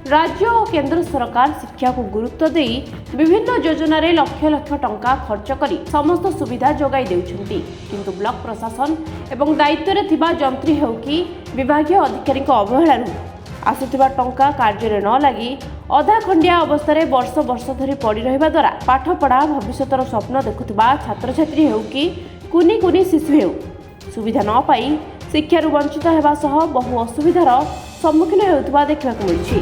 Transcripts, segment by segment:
राज्य और केंद्र सरकार शिक्षा को गुरुत्व दे विभिन्न योजना रे लक्ष लक्ष टंका खर्च करी समस्त सुविधा जोगाई देउछंती, किंतु ब्लॉक प्रशासन एवं दायित्व रे थिबा जंत्री हेउ कि विभागीय अधिकारी अवहेला आसुथिबा टंका कार्य न लगी अधा खंडिया अवस्था वर्ष वर्ष धरी पड़ी रहिबा द्वारा पाठ पढ़ा भविष्यतर स्वप्न देखुथिबा छात्र छात्री हेउ कि कुनी कुनी शिशु हेउ सुविधा न पाई शिक्षारू वंचित हेबा सह बहु असुविधार सम्मुखीन हेउथिबा देखिबाकु मिलिछि।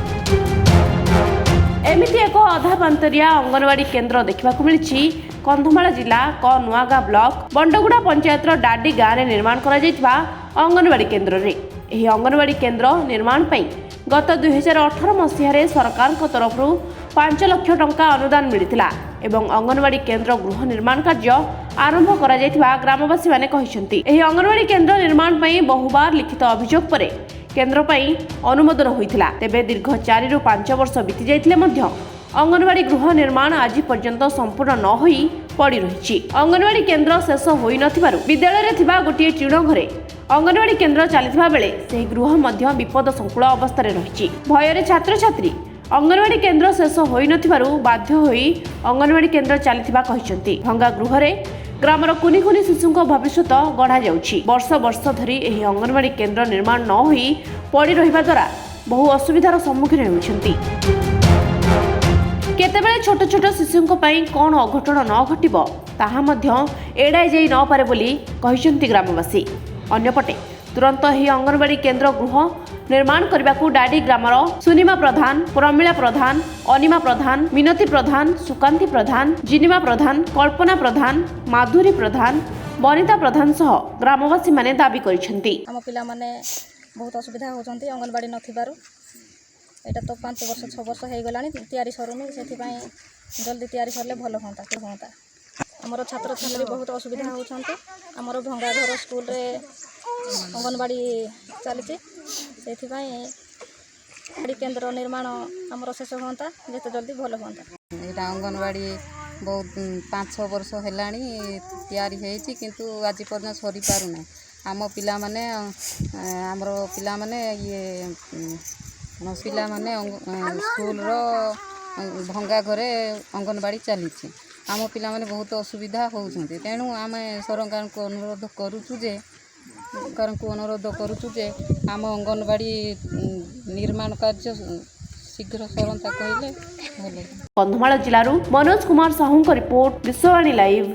एमिति एक अधा पांतरिया अंगनवाड़ी केन्द्र देखिबाकु मिलिछि कंधमाल जिला क नुआगा ब्लॉक बंडगुड़ा पंचायत डाडी गाँव में निर्माण करा जायतिबा अंगनवाड़ी केन्द्र रे। एही अंगनवाड़ी केन्द्र निर्माण पई गत 2018 मसीह सरकार तरफ 5 लाख टंका अनुदान मिलिथिला एवं अंगनवाड़ी केन्द्र गृह निर्माण कार्य आरंभ करा जायतिबा ग्रामवासी माने कहिसंती। एही अंगनवाड़ी केन्द्र निर्माण पई बहुबार लिखित अभियोग परे केन्द्र पई अनुमोदन होइथिला, तेबे दीर्घ 4 ରୁ 5 वर्ष बीती जाइथिले मध्य अंगनवाड़ी गृह निर्माण आज पर्यंत संपूर्ण न होई पड़ी रहिछि। अंगनवाड़ी केन्द्र शेष होई नथिबारु विद्यालय रे थिबा गोटिए टीण घरे अंगनवाड़ी केन्द्र चलिथिबा बेले सेही गृह मध्य विपद संकुल अवस्था रे रहिछि। भୟରେ छात्र छात्री अंगनवाड़ी केन्द्र शेष होई नथिबारु बाध्य होई अंगनवाड़ी केन्द्र चलिथिबा कहिसंती। भंगा गृह रे ग्रामर कुनी कुनी शिशुक भविष्य गढ़ा जाउछि। वर्ष वर्ष धरी एही अंगनवाड़ी केन्द्र निर्माण न होई पड़ी रहिबा द्वारा बहु असुविधार सम्मुखीन हेउछंती। केतेबेले छोट छोट शिशुक पई कोन अघटन न घटिबो ताहा मध्य एडाई जाई न पारे बोली कहिसंती ग्रामवासी। अन्यपटे तुरंत ही अंगनवाड़ी केन्द्र गृह निर्माण करने को डाडी ग्रामर सुनिमा प्रधान, प्रमिला प्रधान, अनिमा प्रधान, मिनती प्रधान, सुकांती प्रधान, जिनिमा प्रधान, कल्पना प्रधान, माधुरी प्रधान, बनिता प्रधान सह ग्रामवासी माने दाबी करिसेंती। आम पिला माने बहुत असुविधा होचंती अंगनवाड़ी नथिबारु एटा तो 5 वर्ष 6 वर्ष हे गलानी तयारी सरुनी सेथिपाई जल्दी तयारी करले भलो होता। हमर छात्र छात्री बहुत असुविधा होचंती। हमर भंगा घर स्कूल रे अंगनवाड़ी चली सेथिपाई अंगनवाड़ी केन्द्र निर्माण हमर शेष होता जेते जल्दी भलो होता। एटा अंगनवाड़ी बहुत 5-6 वर्ष हेलानी तैयारी हेछि किंतु आज पर्यंत सरी पारु नै। आम पिला माने हमर पिला माने ये पिला माने स्कूल रो भंगा घरे अंगनवाड़ी चली आम पिला माने बहुत असुविधा होउछन्ते। तेणु आम सरकार को अनुरोध करूछु जे आम अंगनवाड़ी निर्माण कार्य शीघ्र सरंता कहले भले। कंधमाल जिल्लारू मनोज कुमार साहू रिपोर्ट, विश्ववाणी लाइव।